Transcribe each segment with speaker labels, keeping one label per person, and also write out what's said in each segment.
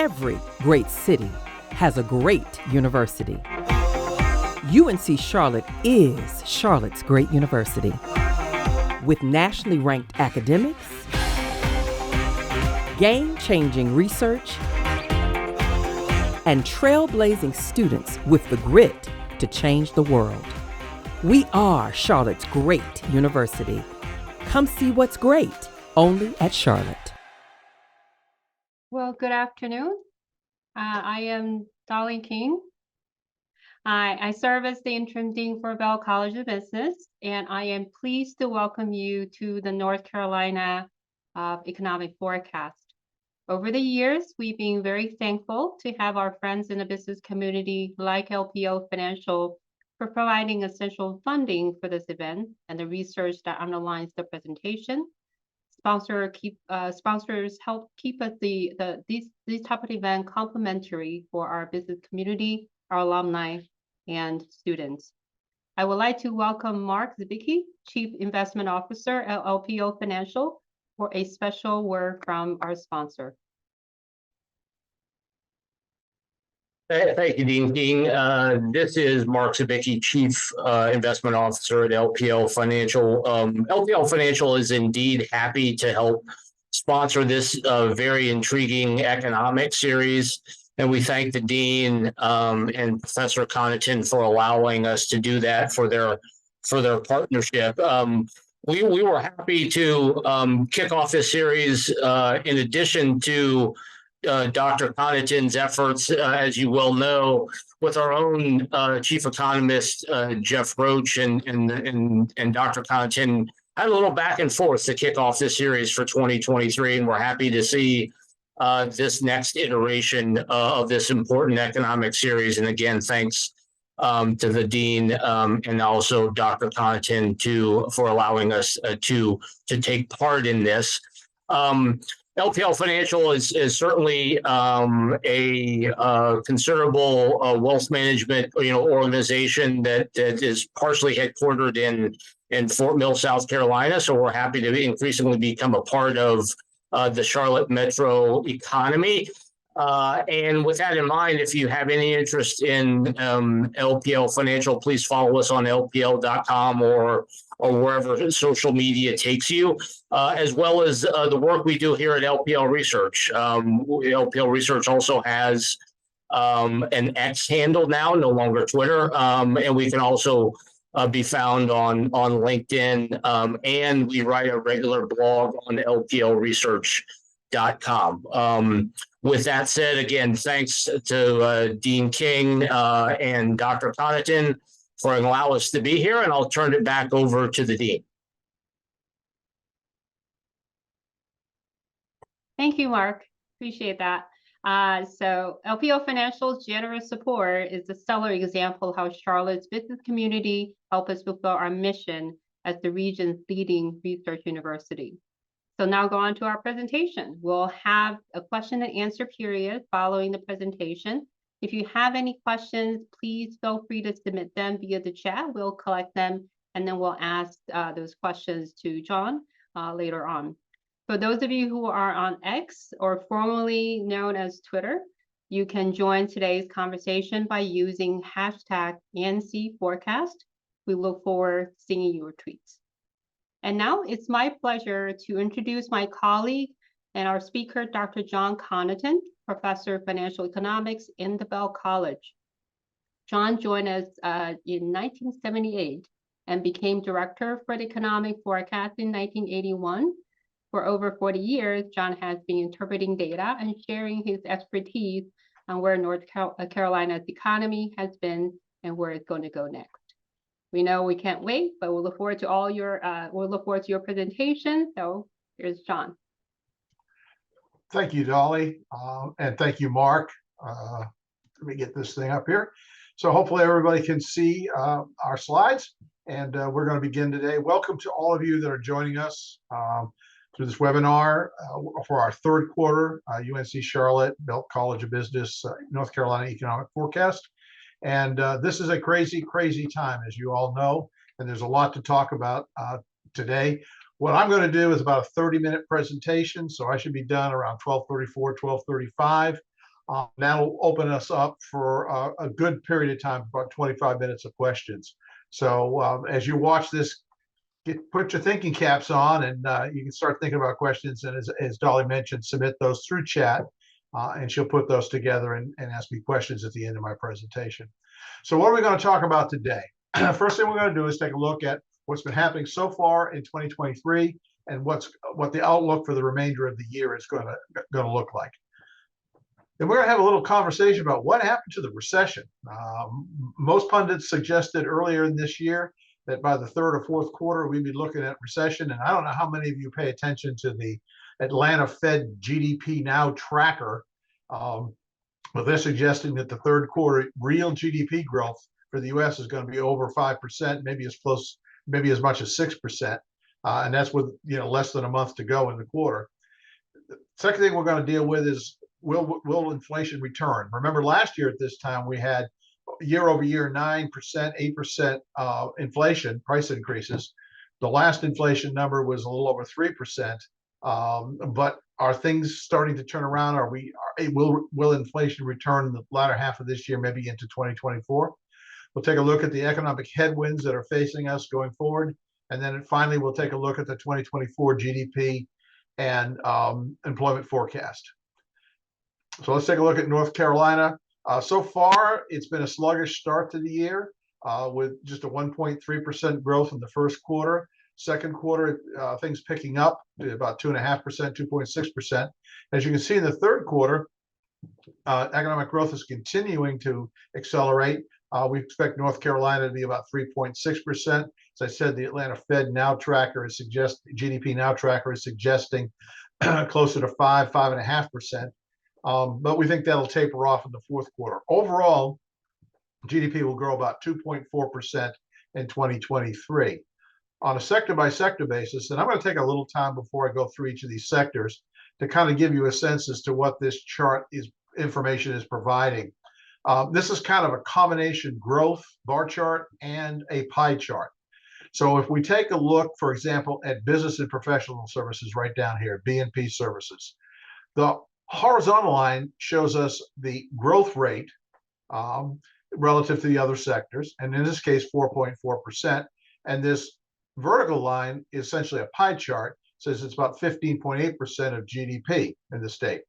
Speaker 1: Every great city has a great university. UNC Charlotte is Charlotte's great university. With nationally ranked academics, game-changing research, and trailblazing students with the grit to change the world. We are Charlotte's great university. Come see what's great only at Charlotte.
Speaker 2: Well, good afternoon. I am Dolly King. I serve as the interim dean for Bell College of Business, and I am pleased to welcome you to the North Carolina Economic Forecast. Over the years, we've been very thankful to have our friends in the business community like LPL Financial for providing essential funding for this event and the research that underlines the presentation. Sponsors help keep us these type of event complimentary for our business community, our alumni, and students. I would like to welcome Mark Zibicki, Chief Investment Officer at LPL Financial, for a special word from our sponsor.
Speaker 3: Thank you, Dean King. This is Mark Zibicki, Chief Investment Officer at LPL Financial. LPL Financial is indeed happy to help sponsor this very intriguing economic series. And we thank the Dean and Professor Connaughton for allowing us to do that for their partnership. We were happy to kick off this series in addition to Dr. Connaughton's efforts, as you well know, with our own chief economist, Jeff Roach, and Dr. Connaughton had a little back and forth to kick off this series for 2023. And we're happy to see this next iteration of this important economic series. And again, thanks to the Dean and also Dr. Connaughton for allowing us to take part in this. LPL Financial is certainly a considerable wealth management organization that is partially headquartered in Fort Mill, South Carolina. So we're happy to increasingly become a part of the Charlotte metro economy. And with that in mind, if you have any interest in LPL Financial, please follow us on lpl.com or wherever social media takes you, as well as the work we do here at LPL Research. LPL Research also has an X handle now, no longer Twitter, and we can also be found on LinkedIn, and we write a regular blog on lplresearch.com. With that said, again, thanks to Dean King and Dr. Connaughton for allowing us to be here, and I'll turn it back over to the Dean.
Speaker 2: Thank you, Mark. Appreciate that. So LPL Financial's generous support is a stellar example of how Charlotte's business community helps us fulfill our mission as the region's leading research university. So now go on to our presentation. We'll have a question and answer period following the presentation. If you have any questions, please feel free to submit them via the chat. We'll collect them and then we'll ask those questions to John later on. For those of you who are on X, or formerly known as Twitter, you can join today's conversation by using hashtag #NCForecast. We look forward to seeing your tweets. And now it's my pleasure to introduce my colleague and our speaker, Dr. John Connaughton, Professor of Financial Economics in the Bell College. John joined us in 1978 and became Director for the Economic Forecast in 1981. For over 40 years, John has been interpreting data and sharing his expertise on where North Carolina's economy has been and where it's going to go next. We know we can't wait, but we'll look forward to your presentation. So here's John.
Speaker 4: Thank you, Dolly, and thank you, Mark. Let me get this thing up here. So hopefully everybody can see our slides, and we're going to begin today. Welcome to all of you that are joining us through this webinar for our third quarter UNC Charlotte Bell College of Business North Carolina Economic Forecast. And this is a crazy, crazy time, as you all know, and there's a lot to talk about today. What I'm going to do is about a 30-minute presentation, so I should be done around 12:34, 12:35. That'll open us up for a good period of time, about 25 minutes of questions. So as you watch this, put your thinking caps on, and you can start thinking about questions. And as Dolly mentioned, submit those through chat, and she'll put those together and ask me questions at the end of my presentation. So what are we going to talk about today? First thing we're going to do is take a look at what's been happening so far in 2023 and what the outlook for the remainder of the year is going to look like. Then we're going to have a little conversation about what happened to the recession. Most pundits suggested earlier in this year that by the third or fourth quarter, we'd be looking at recession. And I don't know how many of you pay attention to the Atlanta Fed GDP Now tracker, but they're suggesting that the third quarter real GDP growth for the U.S. is going to be over 5%, maybe as much as 6%. And that's with less than a month to go in the quarter. The second thing we're going to deal with is will inflation return? Remember, last year at this time we had year over year 9%, 8% inflation price increases. The last inflation number was a little over 3%. But are things starting to turn around? Will inflation return in the latter half of this year, maybe into 2024? We'll take a look at the economic headwinds that are facing us going forward. And then finally, we'll take a look at the 2024 GDP and employment forecast. So let's take a look at North Carolina. So far, it's been a sluggish start to the year with just a 1.3% growth in the first quarter. Second quarter, things picking up to about 2.5%, 2.6%. As you can see in the third quarter, economic growth is continuing to accelerate. We expect North Carolina to be about 3.6%. As I said, the Atlanta Fed Now tracker is GDP Now tracker is suggesting closer to 5.5%. But we think that'll taper off in the fourth quarter. Overall, GDP will grow about 2.4% in 2023. On a sector by sector basis, and I'm going to take a little time before I go through each of these sectors to kind of give you a sense as to what this chart information is providing. This is kind of a combination growth bar chart and a pie chart. So if we take a look, for example, at business and professional services right down here, B&P services, the horizontal line shows us the growth rate relative to the other sectors, and in this case, 4.4%. And this vertical line is essentially a pie chart, says it's about 15.8% of GDP in the state.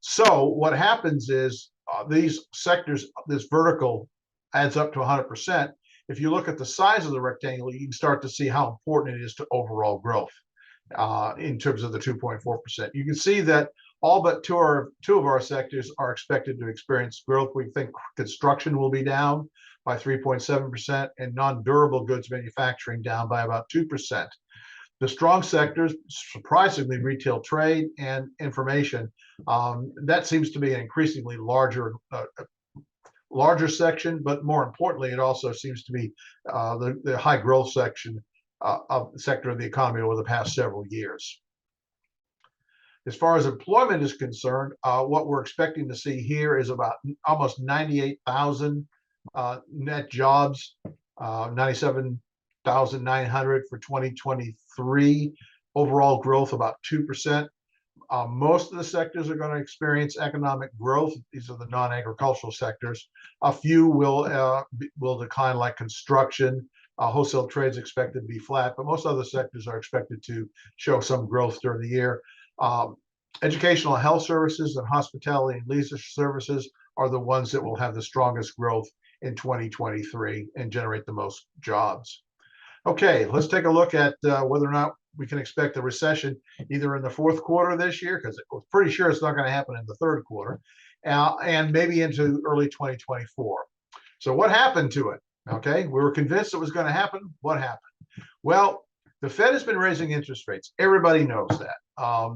Speaker 4: So what happens is these sectors, this vertical adds up to 100%. If you look at the size of the rectangle, you can start to see how important it is to overall growth in terms of the 2.4%. You can see that all but two of our sectors are expected to experience growth. We think construction will be down by 3.7% and non-durable goods manufacturing down by about 2%. The strong sectors, surprisingly, retail trade and information, that seems to be an increasingly larger section, but more importantly, it also seems to be the high growth section of the sector of the economy over the past several years. As far as employment is concerned, what we're expecting to see here is about almost 98,000 net jobs, 97,900 for 2023. Overall growth about 2%. Most of the sectors are going to experience economic growth. These are the non-agricultural sectors. A few will decline, like construction. Wholesale trades expected to be flat, but most other sectors are expected to show some growth during the year. Educational health services and hospitality and leisure services are the ones that will have the strongest growth in 2023 and generate the most jobs. Okay, let's take a look at whether or not we can expect a recession either in the fourth quarter this year, because we're pretty sure it's not going to happen in the third quarter, and maybe into early 2024. So what happened to it? Okay, we were convinced it was going to happen. What happened? Well, the Fed has been raising interest rates. Everybody knows that.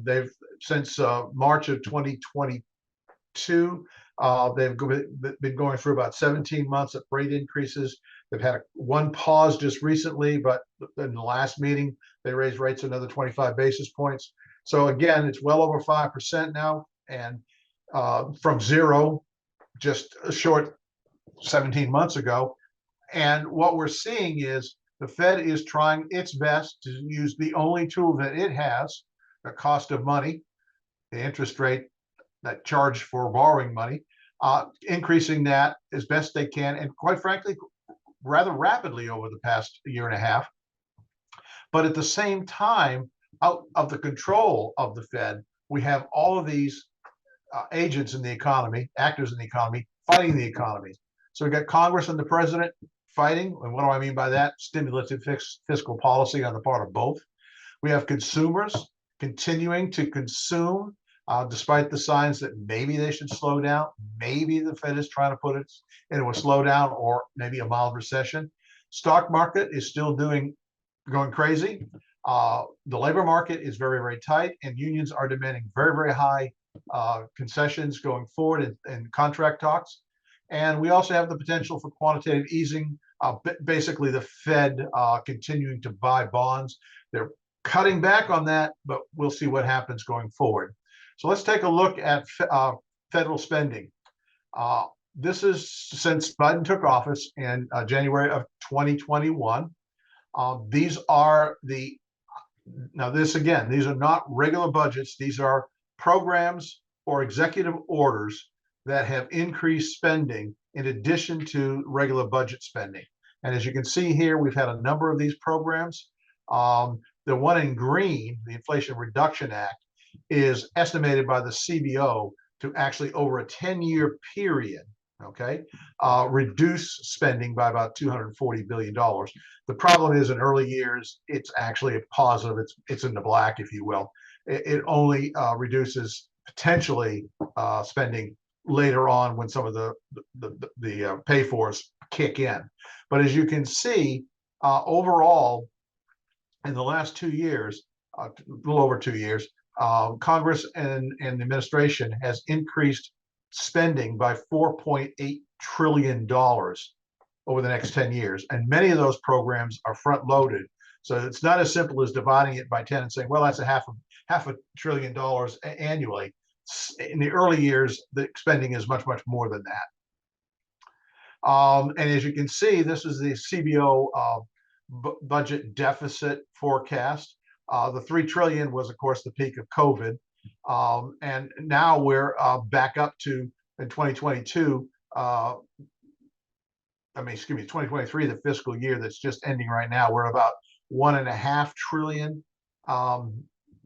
Speaker 4: They've since March of 2022. They've been going through about 17 months of rate increases. They've had one pause just recently, but in the last meeting, they raised rates another 25 basis points. So again, it's well over 5% now, and from zero just a short 17 months ago. And what we're seeing is the Fed is trying its best to use the only tool that it has, the cost of money, the interest rate that charge for borrowing money, increasing that as best they can, and quite frankly, rather rapidly over the past year and a half. But at the same time, out of the control of the Fed, we have all of these agents in the economy, actors in the economy, fighting the economy. So we got Congress and the president fighting. And what do I mean by that? Stimulative fiscal policy on the part of both. We have consumers continuing to consume, despite the signs that maybe they should slow down. Maybe the Fed is trying to put it into a slowdown or maybe a mild recession. Stock market is still going crazy. The labor market is very, very tight, and unions are demanding very, very high concessions going forward in contract talks. And we also have the potential for quantitative easing, basically the Fed continuing to buy bonds. They're cutting back on that, but we'll see what happens going forward. So let's take a look at federal spending. This is since Biden took office in January of 2021. These are these are not regular budgets. These are programs or executive orders that have increased spending in addition to regular budget spending. And as you can see here, we've had a number of these programs. The one in green, the Inflation Reduction Act, is estimated by the CBO to actually, over a 10-year period, reduce spending by about $240 billion. The problem is, in early years, it's actually a positive. It's in the black, if you will. It only reduces potentially spending later on when some of the pay-fors kick in. But as you can see, overall, in the last 2 years, a little over 2 years, Congress and the administration has increased spending by $4.8 trillion over the next 10 years. And many of those programs are front loaded. So it's not as simple as dividing it by 10 and saying, well, that's half a trillion dollars annually. In the early years, the spending is much, much more than that. And as you can see, this is the CBO budget deficit forecast. The 3 trillion was, of course, the peak of COVID. And now we're back up to, in 2022, 2023, the fiscal year that's just ending right now, we're about 1.5 trillion.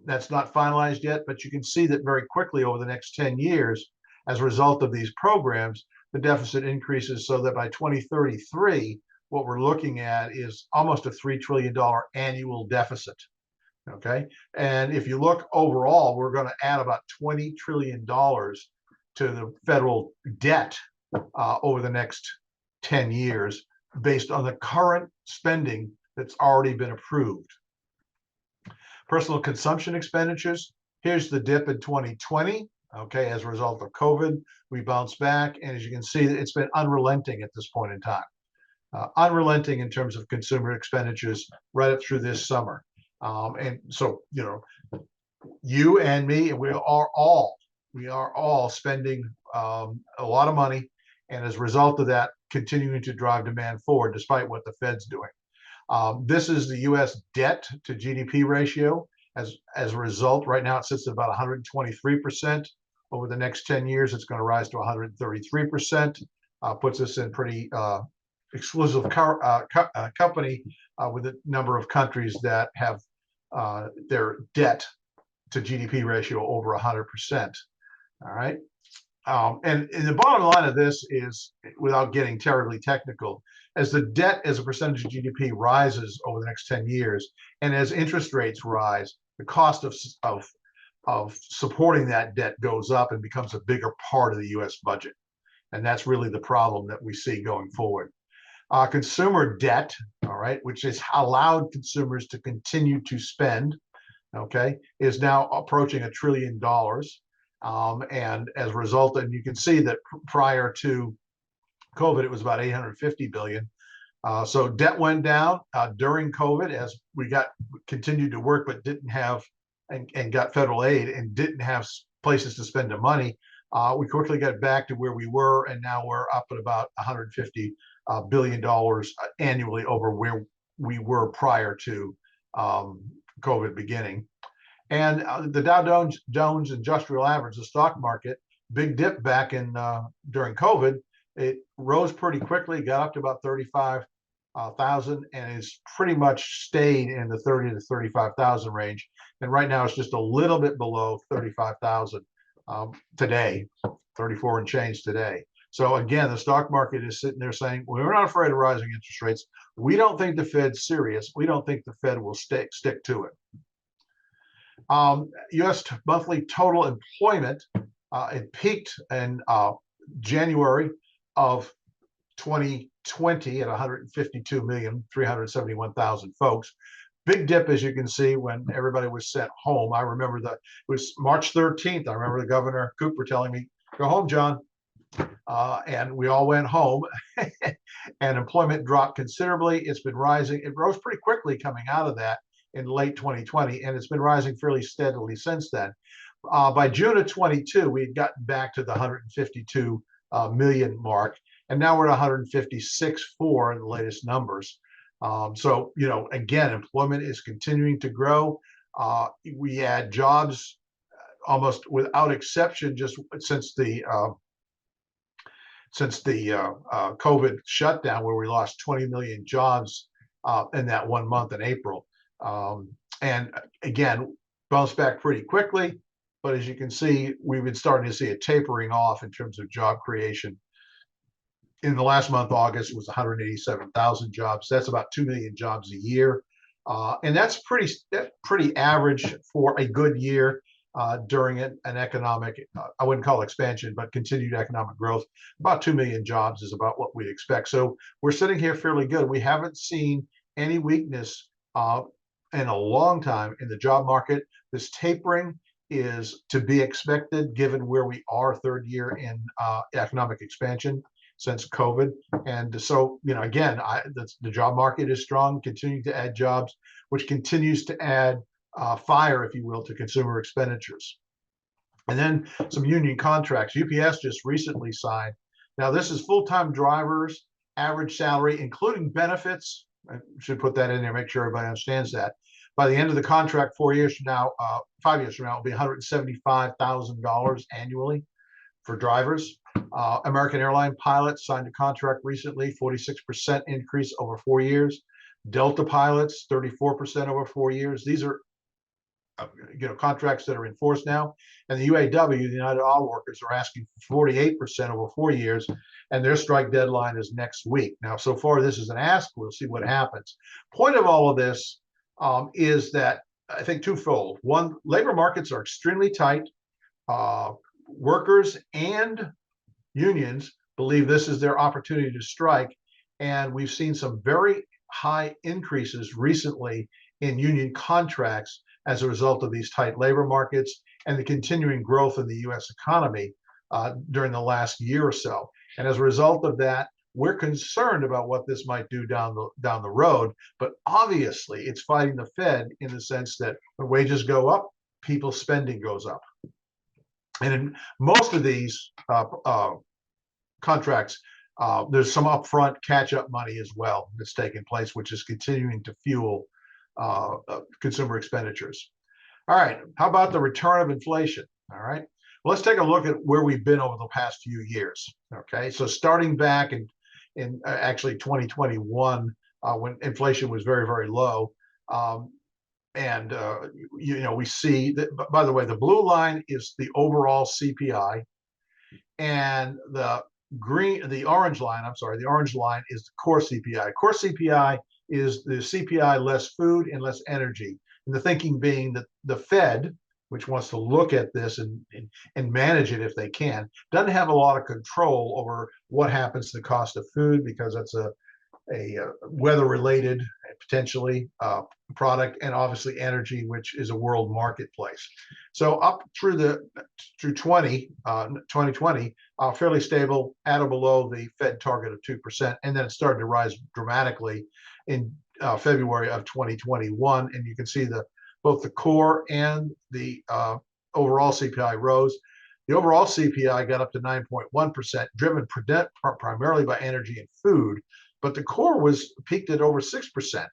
Speaker 4: That's not finalized yet, but you can see that very quickly over the next 10 years, as a result of these programs, the deficit increases so that by 2033, what we're looking at is almost a $3 trillion annual deficit. Okay. And if you look overall, we're going to add about $20 trillion to the federal debt over the next 10 years based on the current spending that's already been approved. Personal consumption expenditures, here's the dip in 2020. Okay, as a result of COVID, we bounced back. And as you can see, it's been unrelenting at this point in time. Unrelenting in terms of consumer expenditures right up through this summer. And so, you and me, and we are all spending a lot of money, and as a result of that, continuing to drive demand forward, despite what the Fed's doing. This is the U.S. debt to GDP ratio. As a result, right now it sits at about 123%. Over the next 10 years, it's going to rise to 133%. Puts us in pretty exclusive company with a number of countries that have their debt to GDP ratio over 100%. All right. And the bottom line of this is, without getting terribly technical, as the debt as a percentage of GDP rises over the next 10 years, and as interest rates rise, the cost of supporting that debt goes up and becomes a bigger part of the U.S. budget. And that's really the problem that we see going forward. Consumer debt, all right, which has allowed consumers to continue to spend, okay, is now approaching $1 trillion. And as a result, and you can see that prior to COVID, it was about 850 billion. So debt went down during COVID as we continued to work, but didn't have and got federal aid and didn't have places to spend the money. We quickly got back to where we were, and now we're up at about $150 billion annually over where we were prior to COVID beginning. And the Dow Jones Industrial Average, the stock market, big dip back in during COVID. It rose pretty quickly, got up to about 35,000, and has pretty much stayed in the 30 to 35,000 range. And right now it's just a little bit below 35,000 today, 34 and change today. So again, the stock market is sitting there saying, we're not afraid of rising interest rates. We don't think the Fed's serious. We don't think the Fed will stick to it. U.S. monthly total employment, it peaked in January of 2020 at 152,371,000 folks. Big dip, as you can see, when everybody was sent home. I remember it was March 13th. I remember the Governor Cooper telling me, go home, John. And we all went home and employment dropped considerably. It's been rising. It rose pretty quickly coming out of that in late 2020, and it's been rising fairly steadily since then. By June of 22, we had gotten back to the 152 million mark, and now we're at 156.4 in the latest numbers. So, again, employment is continuing to grow. We add jobs almost without exception, just since the COVID shutdown, where we lost 20 million jobs in that 1 month in April. And again, bounced back pretty quickly. But as you can see, we've been starting to see a tapering off in terms of job creation. In the last month, August, was 187,000 jobs. That's about 2 million jobs a year. And that's pretty average for a good year during an economic, I wouldn't call it expansion, but continued economic growth. About 2 million jobs is about what we expect. So we're sitting here fairly good. We haven't seen any weakness in a long time in the job market. This tapering is to be expected given where we are third year in economic expansion since COVID. And so, again, the job market is strong, continuing to add jobs, which continues to add fire, if you will, to consumer expenditures. And then some union contracts. UPS just recently signed. Now, this is full-time drivers, average salary, including benefits. I should put that in there, make sure everybody understands that. By the end of the contract, 4 years from now, 5 years from now, it'll be $175,000 annually for drivers. American airline pilots signed a contract recently, 46% increase over 4 years. Delta pilots, 34% over 4 years. These are contracts that are in force now. And the UAW, the United Auto Workers, are asking for 48% over 4 years, and their strike deadline is next week. Now, so far, this is an ask. We'll see what happens. Point of all of this is that I think twofold. One, labor markets are extremely tight. Workers and unions believe this is their opportunity to strike. And we've seen some very high increases recently in union contracts as a result of these tight labor markets and the continuing growth in the U.S. economy during the last year or so. And as a result of that, we're concerned about what this might do down the road. But obviously, it's fighting the Fed in the sense that when wages go up, people's spending goes up. And in most of these contracts, there's some upfront catch-up money as well that's taking place, which is continuing to fuel consumer expenditures. All right, how about the return of inflation? All right, well, let's take a look at where we've been over the past few years. Okay, so starting back in actually 2021, when inflation was very, very low. We see that, by the way, the blue line is the overall CPI, and the orange line is the core CPI. Core CPI is the CPI less food and less energy. And the thinking being that the Fed, which wants to look at this and manage it if they can, doesn't have a lot of control over what happens to the cost of food, because that's a weather-related, potentially, product, and obviously energy, which is a world marketplace. So up through 2020, fairly stable at or below the Fed target of 2%, and then it started to rise dramatically in February of 2021, and you can see both the core and the overall CPI rose. The overall CPI got up to 9.1%, driven primarily by energy and food, but the core was peaked at over 6%.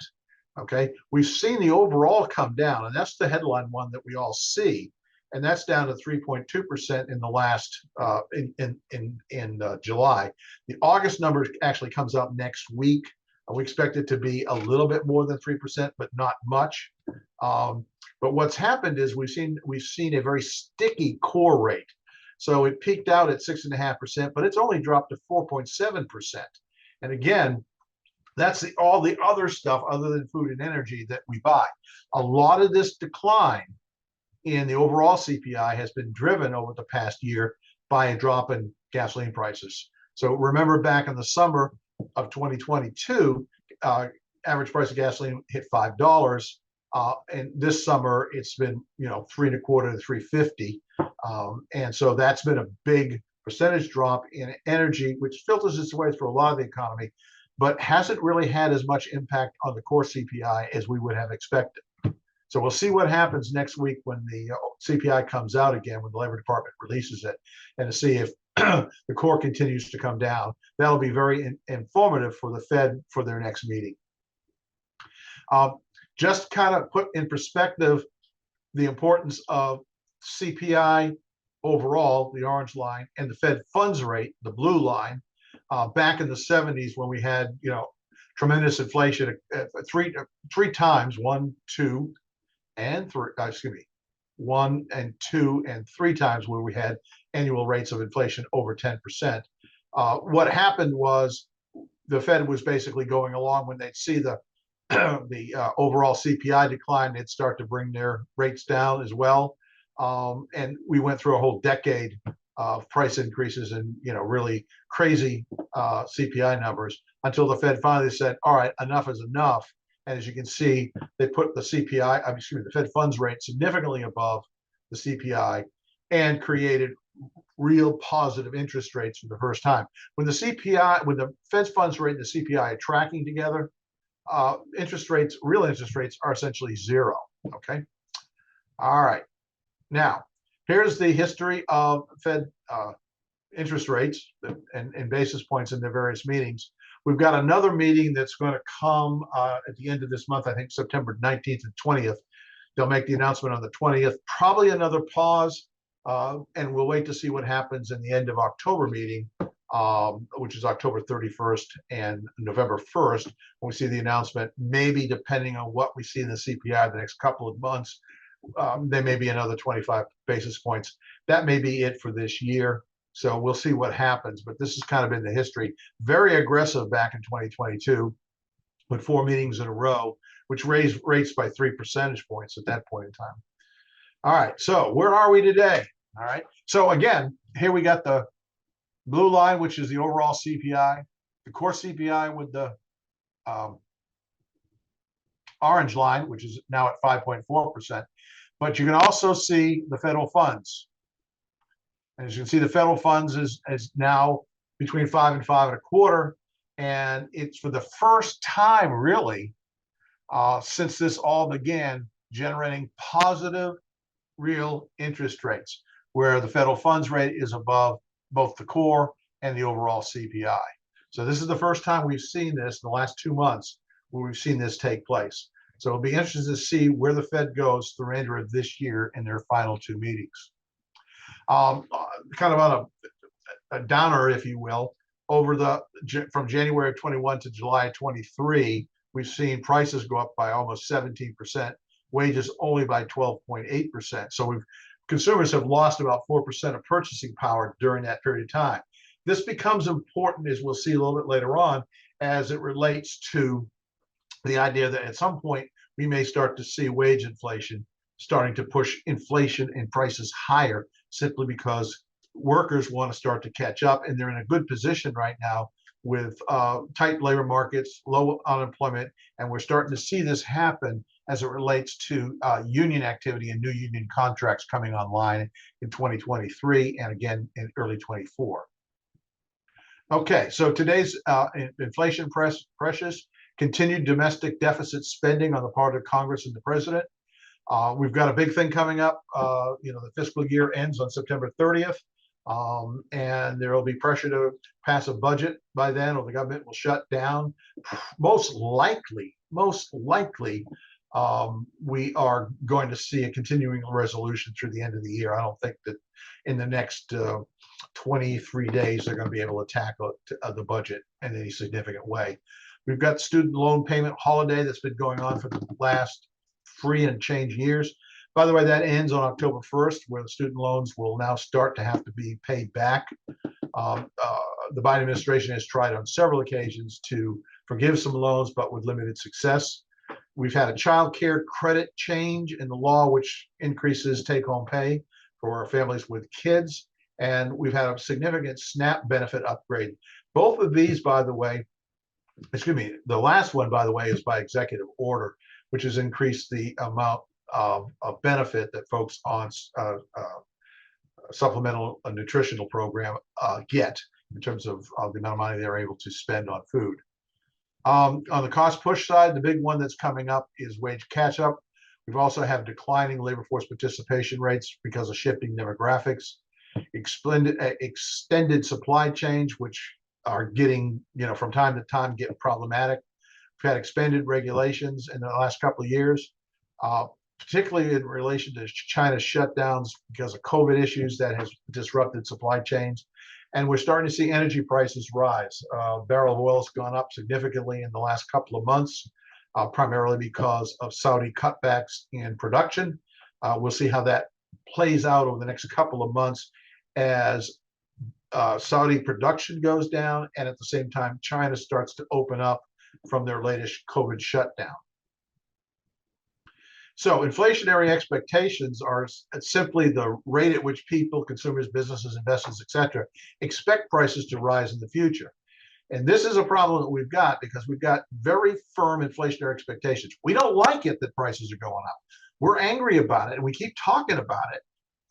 Speaker 4: Okay, we've seen the overall come down, and that's the headline one that we all see. and that's down to 3.2% in the last in July. The August number actually comes out next week. We expect it to be a little bit more than 3%, but not much. But what's happened is we've seen a very sticky core rate. So it peaked out at 6.5%, but it's only dropped to 4.7%. And again, that's all the other stuff other than food and energy that we buy. A lot of this decline in the overall CPI has been driven over the past year by a drop in gasoline prices. So remember back in the summer of 2022, average price of gasoline hit $5. And this summer it's been, $3.25 to $3.50. And so that's been a big percentage drop in energy, which filters its way through a lot of the economy, but hasn't really had as much impact on the core CPI as we would have expected. So we'll see what happens next week when the CPI comes out again, when the Labor Department releases it, and to see if the core continues to come down. That'll be very informative for the Fed for their next meeting. Just kind of put in perspective the importance of CPI overall, the orange line, and the Fed funds rate, the blue line. Back in the 70s when we had, tremendous inflation, three times, 1, 2, and 3, excuse me, 1 and 2 and 3 times where we had annual rates of inflation over 10%. What happened was the Fed was basically going along when they'd see the overall CPI decline, they'd start to bring their rates down as well. And we went through a whole decade of price increases and really crazy CPI numbers until the Fed finally said, all right, enough is enough. And as you can see, they put the the Fed funds rate significantly above the CPI and created real positive interest rates for the first time. When the Fed funds rate and the CPI are tracking together, real interest rates are essentially zero. Okay. All right. Now, here's the history of Fed interest rates and basis points in their various meetings. We've got another meeting that's going to come at the end of this month, I think September 19th and 20th. They'll make the announcement on the 20th, probably another pause, and we'll wait to see what happens in the end of October meeting, which is October 31st and November 1st, when we see the announcement. Maybe depending on what we see in the CPI the next couple of months, there may be another 25 basis points. That may be it for this year. So we'll see what happens. But this has kind of been the history. Very aggressive back in 2022 with 4 meetings in a row, which raised rates by 3 percentage points at that point in time. All right. So where are we today? All right. So again, here we got the blue line, which is the overall CPI, the core CPI with the orange line, which is now at 5.4%. But you can also see the federal funds. And as you can see, the federal funds is now between 5 and 5.25. And it's for the first time, really, since this all began, generating positive real interest rates, where the federal funds rate is above both the core and the overall CPI. So this is the first time we've seen this in the last 2 months where we've seen this take place. So it'll be interesting to see where the Fed goes the remainder of this year in their final 2 meetings. Kind of on a downer, if you will, from January of 21 to July of 23, we've seen prices go up by almost 17%, wages only by 12.8%. So consumers have lost about 4% of purchasing power during that period of time. This becomes important, as we'll see a little bit later on, as it relates to the idea that at some point we may start to see wage inflation starting to push inflation and prices higher, simply because workers want to start to catch up, and they're in a good position right now with tight labor markets, low unemployment, and we're starting to see this happen as it relates to union activity and new union contracts coming online in 2023 and again in early 24. Okay, so today's inflation pressures, continued domestic deficit spending on the part of Congress and the president. We've got a big thing coming up. The fiscal year ends on September 30th, and there will be pressure to pass a budget by then, or the government will shut down. Most likely, we are going to see a continuing resolution through the end of the year. I don't think that in the next 23 days they're going to be able to tackle the budget in any significant way. We've got student loan payment holiday that's been going on for the last 3 and change years. By the way, that ends on October 1st, where the student loans will now start to have to be paid back. The Biden administration has tried on several occasions to forgive some loans, but with limited success. We've had a child care credit change in the law, which increases take-home pay for families with kids. And we've had a significant SNAP benefit upgrade. Both of these, by the way, excuse me, the last one, by the way, is by executive order, which has increased the amount of benefit that folks on supplemental nutritional program get in terms of the amount of money they're able to spend on food. On the cost push side, the big one that's coming up is wage catch-up. We've also have declining labor force participation rates because of shifting demographics, extended supply chains, which are getting, from time to time, getting problematic. We've had expanded regulations in the last couple of years, particularly in relation to China's shutdowns because of COVID issues that has disrupted supply chains. And we're starting to see energy prices rise. Barrel of oil has gone up significantly in the last couple of months, primarily because of Saudi cutbacks in production. We'll see how that plays out over the next couple of months as Saudi production goes down, and at the same time, China starts to open up from their latest COVID shutdown. So inflationary expectations are simply the rate at which people, consumers, businesses, investors, etc., expect prices to rise in the future. And this is a problem that we've got because we've got very firm inflationary expectations. We don't like it that prices are going up. We're angry about it, and we keep talking about it.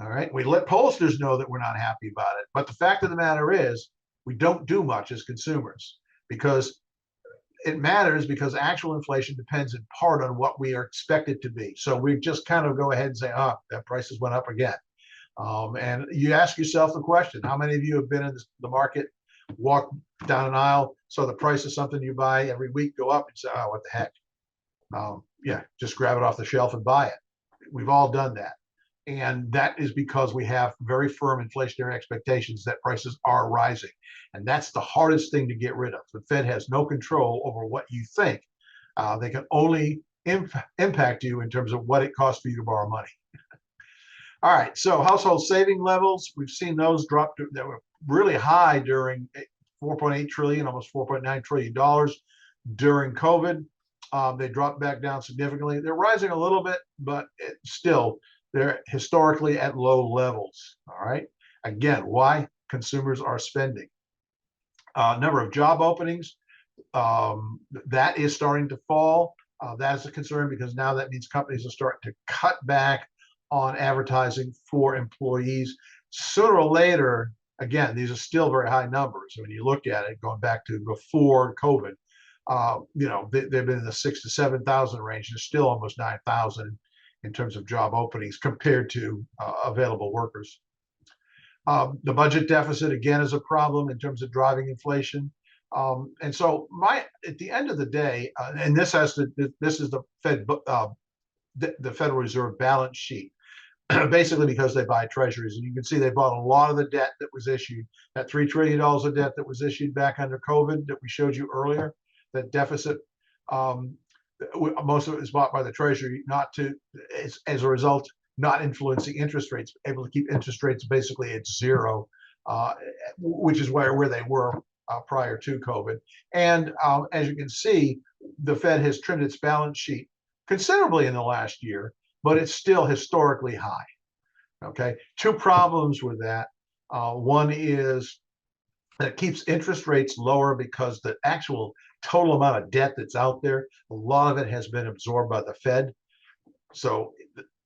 Speaker 4: All right. We let pollsters know that we're not happy about it. But the fact of the matter is, we don't do much as consumers because it matters because actual inflation depends in part on what we are expected to be. So we just kind of go ahead and say, that prices went up again. And you ask yourself the question, how many of you have been in the market, walked down an aisle, saw the price of something you buy every week go up and say, what the heck? Yeah, just grab it off the shelf and buy it. We've all done that. And that is because we have very firm inflationary expectations that prices are rising. And that's the hardest thing to get rid of. The Fed has no control over what you think. They can only impact you in terms of what it costs for you to borrow money. All right, so household saving levels, we've seen those drop that were really high during 4.8 trillion, almost $4.9 trillion during COVID. They dropped back down significantly. They're rising a little bit, but still, they're historically at low levels. All right. Again, why? Consumers are spending. Number of job openings, that is starting to fall. That's a concern because now that means companies are starting to cut back on advertising for employees. Sooner or later, again, these are still very high numbers. When you look at it, going back to before COVID, they've been in the 6,000 to 7,000 range. There's still almost 9,000 in terms of job openings compared to available workers. The budget deficit, again, is a problem in terms of driving inflation. And so at the end of the day, and this is the Federal Reserve balance sheet, basically because they buy treasuries. And you can see they bought a lot of the debt that was issued, that $3 trillion of debt that was issued back under COVID that we showed you earlier, that deficit. Most of it is bought by the Treasury, as a result, not influencing interest rates, able to keep interest rates basically at zero, which is where they were prior to COVID. And as you can see, the Fed has trimmed its balance sheet considerably in the last year, but it's still historically high. Okay, two problems with that. One is that it keeps interest rates lower because the actual total amount of debt that's out there, a lot of it has been absorbed by the Fed. So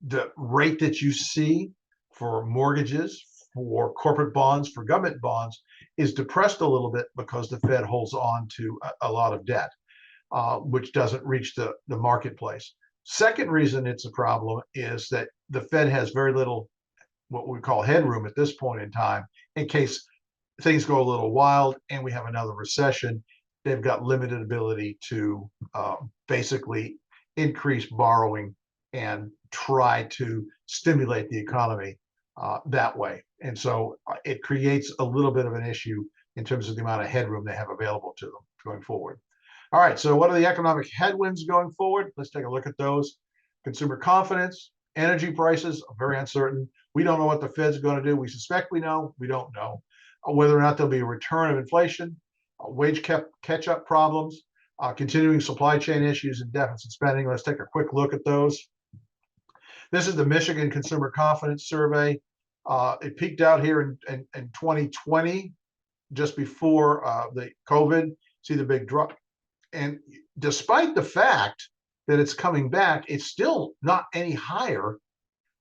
Speaker 4: the rate that you see for mortgages, for corporate bonds, for government bonds is depressed a little bit because the Fed holds on to a lot of debt, which doesn't reach the marketplace. Second reason it's a problem is that the Fed has very little what we call headroom at this point in time in case things go a little wild and we have another recession. They've got limited ability to basically increase borrowing and try to stimulate the economy that way. And so it creates a little bit of an issue in terms of the amount of headroom they have available to them going forward. All right, so what are the economic headwinds going forward? Let's take a look at those. Consumer confidence, energy prices are very uncertain. We don't know what the Fed's going to do. We suspect we know. We don't know whether or not there'll be a return of inflation, wage catch-up problems, continuing supply chain issues, and deficit spending. Let's take a quick look at those. This is the Michigan Consumer Confidence Survey. It peaked out here in 2020, just before the COVID. See the big drop. And despite the fact that it's coming back, it's still not any higher.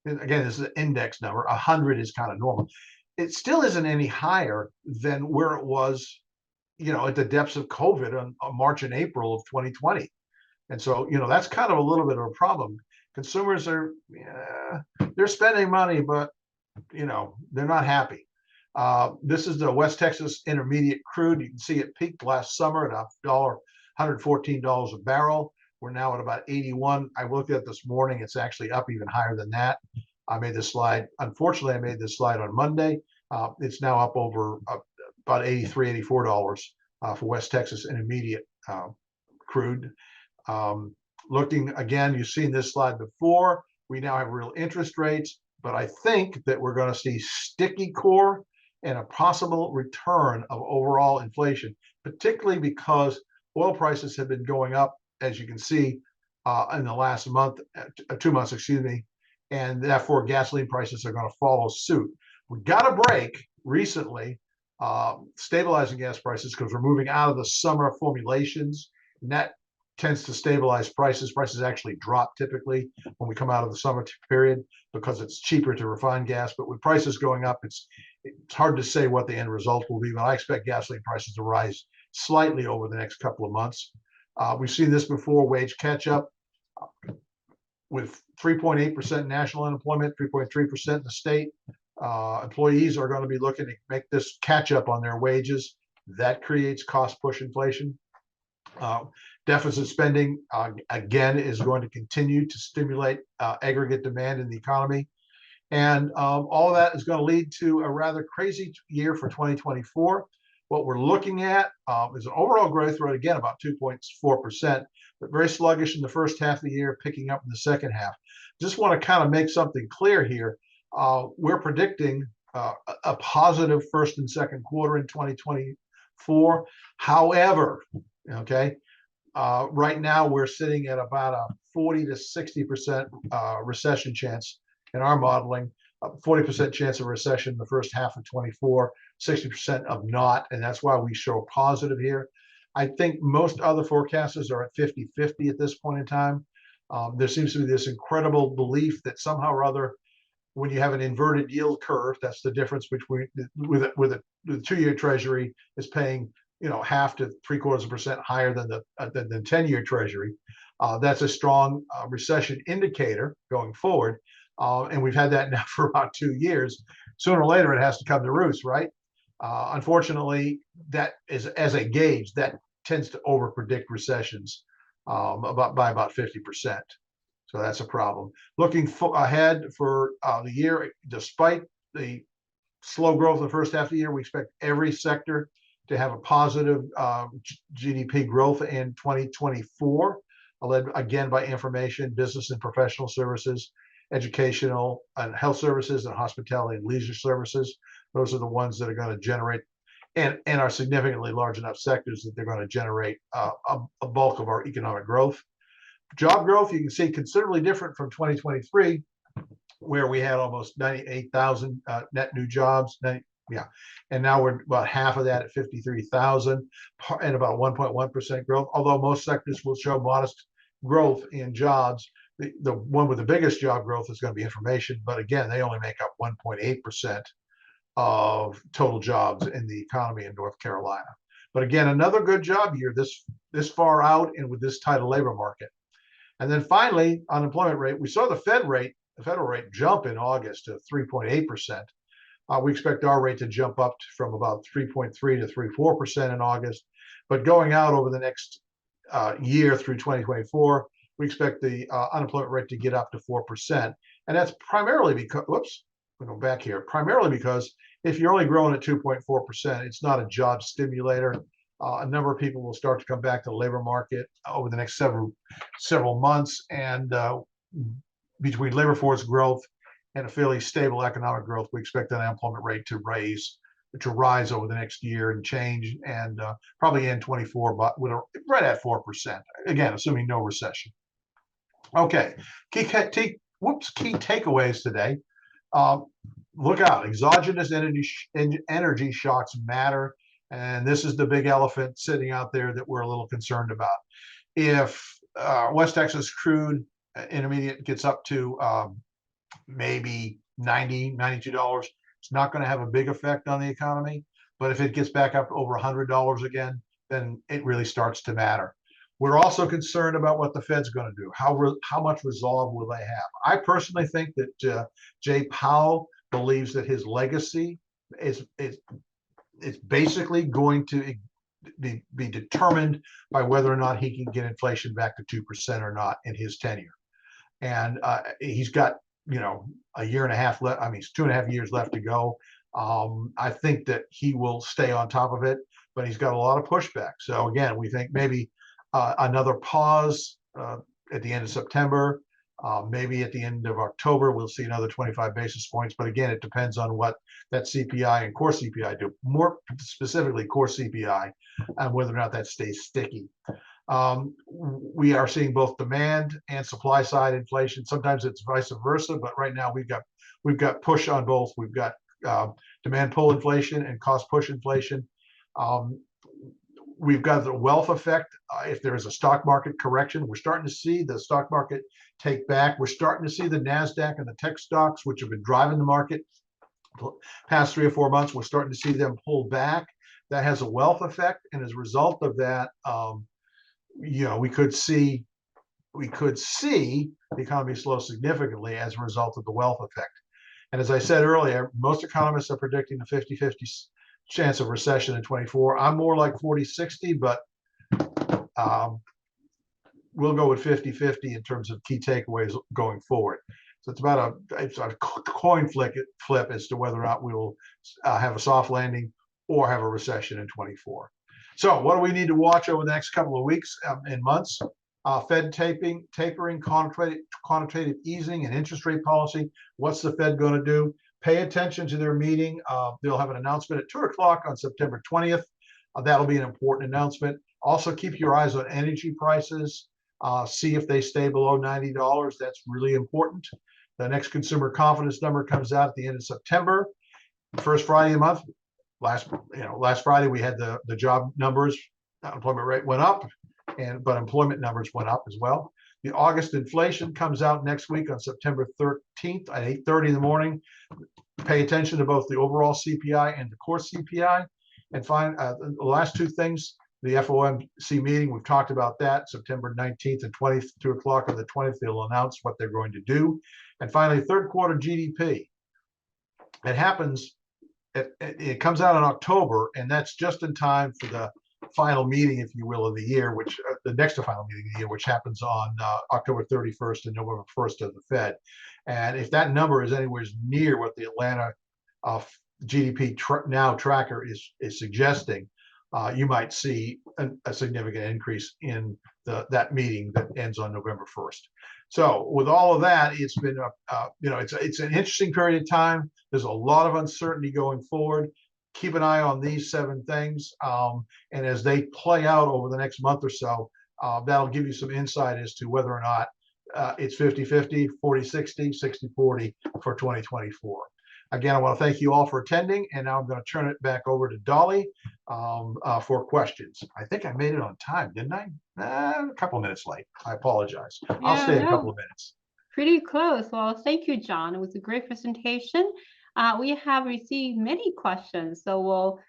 Speaker 4: And again, this is an index number. 100 is kind of normal. It still isn't any higher than where it was, at the depths of COVID on March and April of 2020. And so, that's kind of a little bit of a problem. Consumers are, they're spending money, but, they're not happy. This is the West Texas Intermediate crude. You can see it peaked last summer at $114 a barrel. We're now at about 81. I looked at it this morning. It's actually up even higher than that. I made this slide. Unfortunately, I made this slide on Monday. It's now up over about $83, $84 for West Texas Intermediate crude. Looking again, you've seen this slide before. We now have real interest rates, but I think that we're going to see sticky core and a possible return of overall inflation, particularly because oil prices have been going up, as you can see, in the last month, 2 months, excuse me, and therefore gasoline prices are going to follow suit. We got a break recently, stabilizing gas prices, because we're moving out of the summer formulations, and that tends to stabilize prices. Prices actually drop typically when we come out of the summer period because it's cheaper to refine gas. But with prices going up, it's hard to say what the end result will be, but I expect gasoline prices to rise slightly over the next couple of months. We've seen this before, wage catch-up with 3.8% national unemployment, 3.3% in the state. Employees are going to be looking to make this catch-up on their wages. That creates cost-push inflation. Deficit spending, again, is going to continue to stimulate aggregate demand in the economy. And all of that is going to lead to a rather crazy year for 2024. What we're looking at is an overall growth rate, again, about 2.4%, but very sluggish in the first half of the year, picking up in the second half. Just want to kind of make something clear here. We're predicting a positive first and second quarter in 2024. However, okay, right now we're sitting at about a 40 to 60% recession chance in our modeling, 40% chance of recession in the first half of 24, 60% of not, and that's why we show positive here. I think most other forecasters are at 50-50 at this point in time. There seems to be this incredible belief that somehow or other, when you have an inverted yield curve, that's the difference between with the 2-year Treasury is paying, half to 0.75% higher than the 10-year Treasury. That's a strong recession indicator going forward. And we've had that now for about 2 years. Sooner or later, it has to come to roost, right? Unfortunately, that is, as a gauge, that tends to overpredict recessions by about 50%. So that's a problem. Looking ahead for the year, despite the slow growth in the first half of the year, we expect every sector to have a positive GDP growth in 2024, led again by information, business and professional services, educational and health services, and hospitality and leisure services. Those are the ones that are going to generate and are significantly large enough sectors that they're going to generate a bulk of our economic growth. Job growth, you can see considerably different from 2023, where we had almost 98,000 net new jobs. And now we're about half of that at 53,000 and about 1.1% growth, although most sectors will show modest growth in jobs. The one with the biggest job growth is going to be information, but again, they only make up 1.8% of total jobs in the economy in North Carolina. But again, another good job year this far out and with this tight of labor market. And then finally, unemployment rate. We saw the federal rate jump in August to 3.8%. We expect our rate to jump up from about 3.3 to 3.4% in August. But going out over the next year through 2024, we expect the unemployment rate to get up to 4%. And that's primarily because, whoops, we go back here, primarily because if you're only growing at 2.4%, it's not a job stimulator. A number of people will start to come back to the labor market over the next several months. And between labor force growth and a fairly stable economic growth, we expect that unemployment rate to rise over the next year and change, and probably in 24, but right at 4%. Again, assuming no recession. Okay, key takeaways today. Look out, exogenous energy shocks matter, and this is the big elephant sitting out there that we're a little concerned about. If West Texas crude intermediate gets up to maybe $90, $92, it's not going to have a big effect on the economy. But if it gets back up over $100 again, then it really starts to matter. We're also concerned about what the Fed's going to do. How much resolve will they have? I personally think that Jay Powell believes that his legacy is basically going to be determined by whether or not he can get inflation back to 2% or not in his tenure. And he's got, a year and a half left. I mean, it's 2.5 years left to go. I think that he will stay on top of it, but he's got a lot of pushback. So again, we think maybe another pause at the end of September, maybe at the end of October, we'll see another 25 basis points. But again, it depends on what that CPI and core CPI do, more specifically core CPI, and whether or not that stays sticky. We are seeing both demand and supply side inflation. Sometimes it's vice versa, but right now we've got push on both. We've got demand pull inflation and cost push inflation. We've got the wealth effect. If there is a stock market correction, we're starting to see the stock market take back. We're starting to see the NASDAQ and the tech stocks, which have been driving the market past 3 or 4 months, we're starting to see them pull back. That has a wealth effect. And as a result of that, we could see the economy slow significantly as a result of the wealth effect. And as I said earlier, most economists are predicting a 50-50 chance of recession in 24. I'm more like 40-60, but we'll go with 50-50 in terms of key takeaways going forward. So it's a coin flip as to whether or not we will have a soft landing or have a recession in 24. So what do we need to watch over the next couple of weeks and months? Fed tapering, quantitative easing, and interest rate policy. What's the Fed going to do? Pay attention to their meeting. They'll have an announcement at 2 o'clock on September 20th. That'll be an important announcement. Also, keep your eyes on energy prices. See if they stay below $90. That's really important. The next consumer confidence number comes out at the end of September, first Friday of the month. Last Friday we had the job numbers. Unemployment rate went up, but employment numbers went up as well. The August inflation comes out next week on September 13th at 8:30 in the morning. Pay attention to both the overall CPI and the core CPI. And find the last two things, the FOMC meeting, we've talked about that, September 19th and 20th, 2 o'clock on the 20th, they'll announce what they're going to do. And finally, third quarter GDP. It happens, it comes out in October, and that's just in time for the final meeting, if you will, of the year, which the next final meeting of the year, which happens on October 31st and November 1st of the Fed. And if that number is anywhere near what the Atlanta GDP now tracker is suggesting, you might see a significant increase in that meeting that ends on November 1st. So with all of that, it's been it's an interesting period of time. There's a lot of uncertainty going forward. Keep an eye on these 7 things, and as they play out over the next month or so, that'll give you some insight as to whether or not it's 50-50, 40-60, 60-40 for 2024. Again, I want to thank you all for attending, and now I'm going to turn it back over to Dolly for questions. I think I made it on time, didn't I? A couple of minutes late. I apologize. I'll stay a couple of minutes.
Speaker 2: Pretty close. Well, thank you, John. It was a great presentation. We have received many questions, so we'll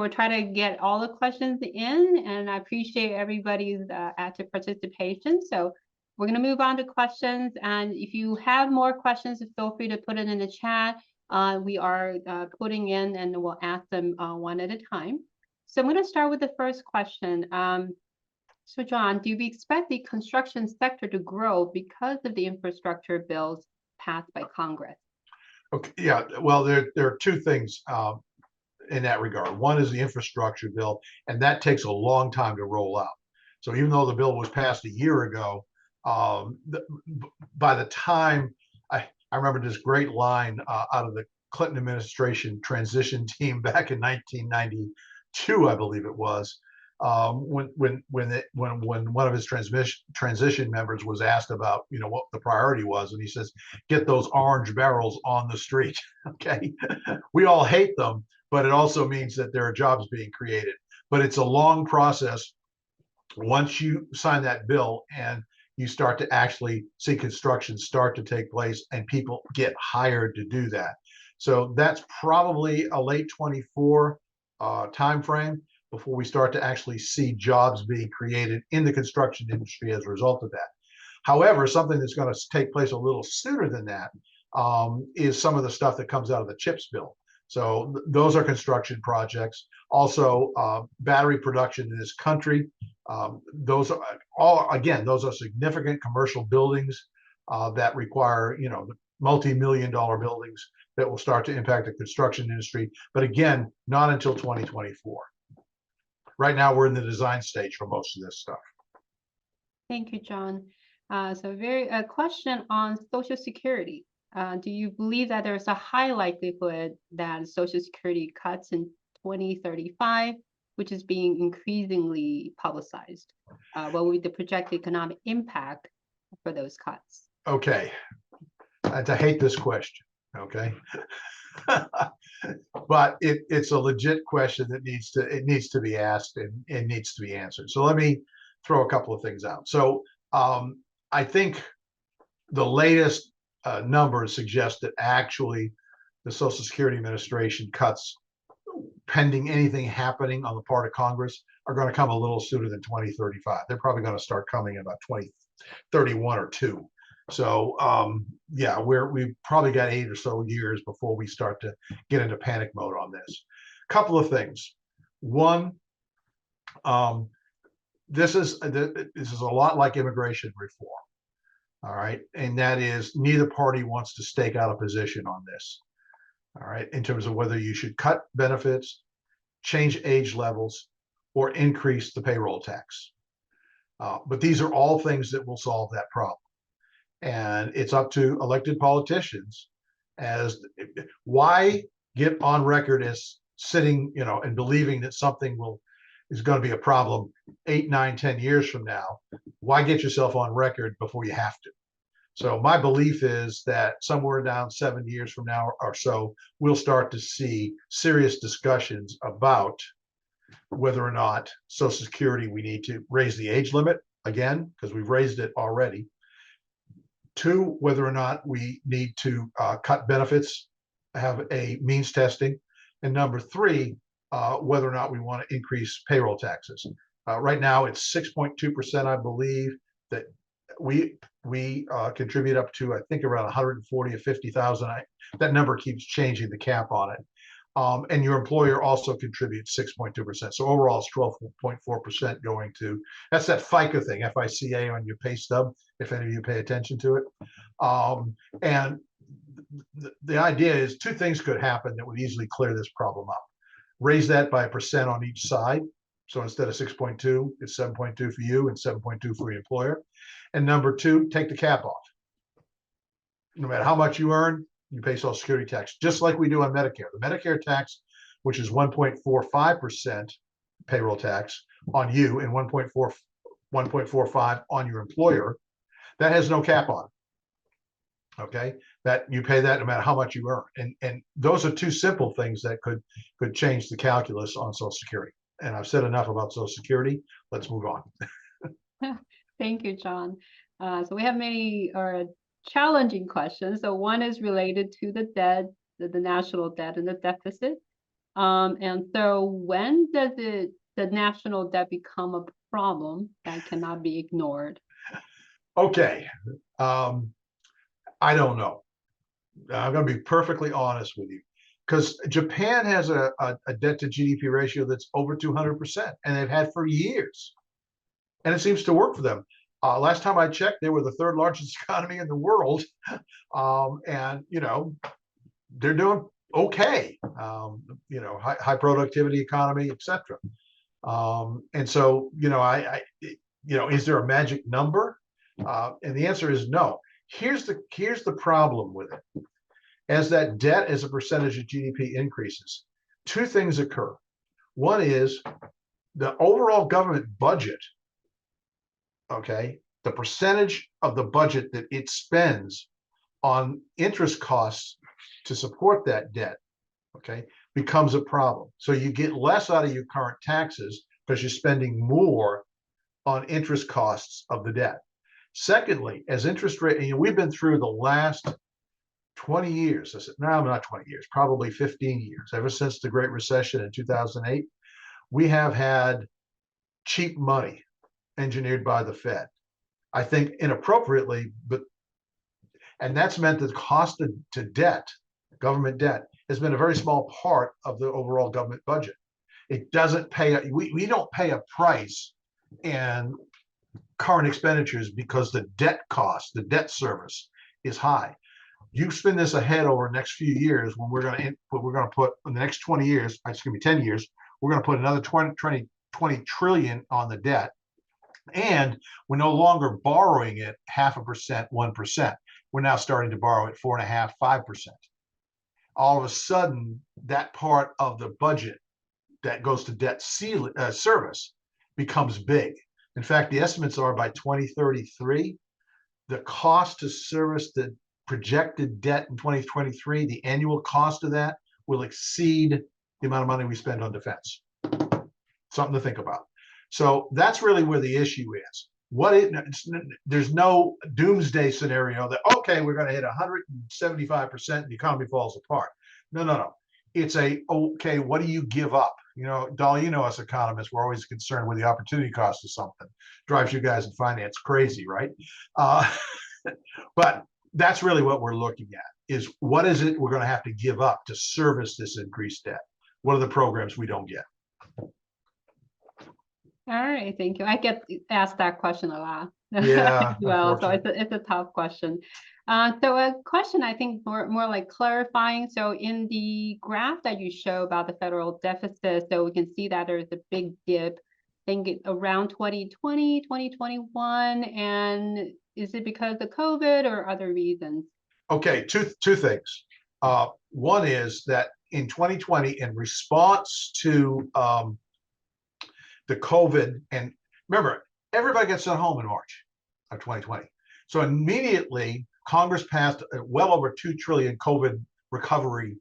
Speaker 2: try to get all the questions in, and I appreciate everybody's active participation. So we're going to move on to questions, and if you have more questions, feel free to put it in the chat. We are putting in, and we'll ask them one at a time. So I'm going to start with the first question. So John, do we expect the construction sector to grow because of the infrastructure bills passed by Congress?
Speaker 4: Okay, yeah, well, there are two things in that regard. One is the infrastructure bill, and that takes a long time to roll out. So even though the bill was passed a year ago, by the time I remember this great line out of the Clinton administration transition team back in 1992, I believe it was, when one of his transition members was asked about what the priority was, and he says, "Get those orange barrels on the street." Okay, we all hate them, but it also means that there are jobs being created. But it's a long process once you sign that bill and you start to actually see construction start to take place and people get hired to do that. So that's probably a late 24 timeframe before we start to actually see jobs being created in the construction industry as a result of that. However, something that's going to take place a little sooner than that is some of the stuff that comes out of the CHIPS bill. So those are construction projects. Also, battery production in this country. Those are significant commercial buildings that require, multi-million-dollar buildings that will start to impact the construction industry. But again, not until 2024. Right now, we're in the design stage for most of this stuff.
Speaker 2: Thank you, John. So a question on Social Security. Do you believe that there's a high likelihood that Social Security cuts in 2035, which is being increasingly publicized? What will be the projected economic impact for those cuts?
Speaker 4: Okay, I hate this question. Okay, but it's a legit question that needs to be asked and it needs to be answered. So let me throw a couple of things out. So I think the latest numbers suggest that actually the Social Security Administration cuts, pending anything happening on the part of Congress, are going to come a little sooner than 2035. They're probably going to start coming in about 2031 or 2. So yeah, we've probably got 8 or so years before we start to get into panic mode on this. Couple of things. One, this is a lot like immigration reform. All right, and that is neither party wants to stake out a position on this. All right, in terms of whether you should cut benefits, change age levels, or increase the payroll tax. But these are all things that will solve that problem. And it's up to elected politicians why get on record as sitting, and believing that something is going to be a problem 8, 9, 10 years from now. Why get yourself on record before you have to? So my belief is that somewhere down 7 years from now or so, we'll start to see serious discussions about whether or not Social Security, we need to raise the age limit again, because we've raised it already. 2, whether or not we need to cut benefits, have a means testing. And number 3, whether or not we want to increase payroll taxes. Right now, it's 6.2%, I believe, that we contribute up to, I think, around 140 or 50,000. That number keeps changing, the cap on it. And your employer also contributes 6.2%. So overall, it's 12.4% going to, that's that FICA thing, FICA on your pay stub, if any of you pay attention to it. And the idea is 2 things could happen that would easily clear this problem up. Raise that by 1% on each side. So instead of 6.2, it's 7.2 for you and 7.2 for your employer. And number 2, take the cap off. No matter how much you earn, you pay Social Security tax, just like we do on Medicare. The Medicare tax, which is 1.45% payroll tax on you and 1.45 on your employer, that has no cap on it. Okay, that you pay that no matter how much you earn. And those are 2 simple things that could change the calculus on Social Security. And I've said enough about Social Security. Let's move on.
Speaker 2: Thank you, John. So we have many challenging questions. So one is related to the debt, the national debt and the deficit. And so when does the national debt become a problem that cannot be ignored?
Speaker 4: Okay. I don't know. I'm going to be perfectly honest with you, because Japan has a debt to GDP ratio that's over 200%, and they've had for years. and it seems to work for them. Last time I checked, they were the third largest economy in the world, and they're doing okay. High productivity economy, etc. And so, is there a magic number? And the answer is no. Here's the problem with it. As that debt as a percentage of GDP increases, two things occur. One is the overall government budget, okay, the percentage of the budget that it spends on interest costs to support that debt, okay, becomes a problem. So you get less out of your current taxes because you're spending more on interest costs of the debt. Secondly, as interest rate, we've been through the last 20 years. I said, no, not 20 years, probably 15 years. Ever since the Great Recession in 2008, we have had cheap money engineered by the Fed. I think inappropriately, and that's meant that the cost to debt, government debt, has been a very small part of the overall government budget. It doesn't pay, we don't pay a price in current expenditures because the debt cost, the debt service is high. You spin this ahead over the next few years when we're going to put in the next 20 years, it's going to be 10 years, we're going to put another 20 trillion on the debt. And we're no longer borrowing it 0.5%, 1%. We're now starting to borrow at 4.5%, 5%. All of a sudden, that part of the budget that goes to debt service becomes big. In fact, the estimates are by 2033, the cost to service the projected debt in 2023, the annual cost of that will exceed the amount of money we spend on defense. Something to think about. So that's really where the issue is. There's no doomsday scenario that, okay, we're going to hit 175% and the economy falls apart. No. It's okay, what do you give up? Dolly, us economists, we're always concerned with the opportunity cost of something. Drives you guys in finance crazy, right? But that's really what we're looking at, is what is it we're going to have to give up to service this increased debt? What are the programs we don't get?
Speaker 2: All right, thank you. I get asked that question a lot.
Speaker 4: Yeah,
Speaker 2: well, so it's a tough question. So a question I think more like clarifying. So in the graph that you show about the federal deficit, so we can see that there's a big dip, I think around 2020, 2021. And is it because of COVID or other reasons?
Speaker 4: Okay, two things. One is that in 2020, in response to the COVID, and remember, everybody gets sent home in March of 2020. So immediately, Congress passed well over $2 trillion COVID recovery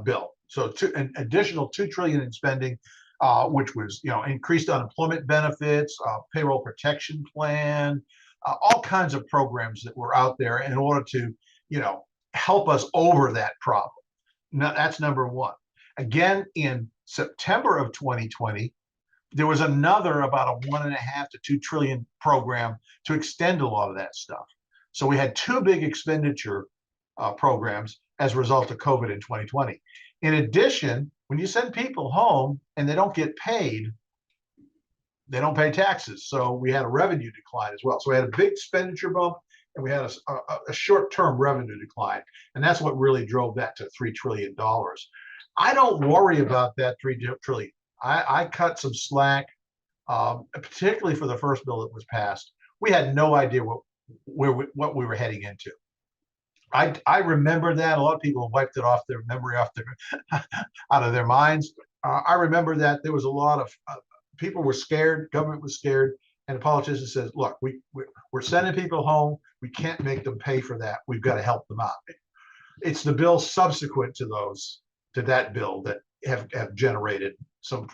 Speaker 4: bill. So an additional $2 trillion in spending, which was increased unemployment benefits, payroll protection plan, all kinds of programs that were out there in order to help us over that problem. Now, that's number one. Again, in September of 2020, there was another about a 1.5 to 2 trillion program to extend a lot of that stuff. So we had two big expenditure programs as a result of COVID in 2020. In addition, when you send people home and they don't get paid, they don't pay taxes. So we had a revenue decline as well. So we had a big expenditure bump and we had a short-term revenue decline. And that's what really drove that to $3 trillion. I don't worry about that $3 trillion. I cut some slack, particularly for the first bill that was passed. We had no idea what we were heading into. I remember that. A lot of people wiped it off their memory, out of their minds. I remember that there was a lot of people were scared, government was scared, and the politician says, look, we're sending people home. We can't make them pay for that. We've got to help them out. It's the bills subsequent to that bill that have generated some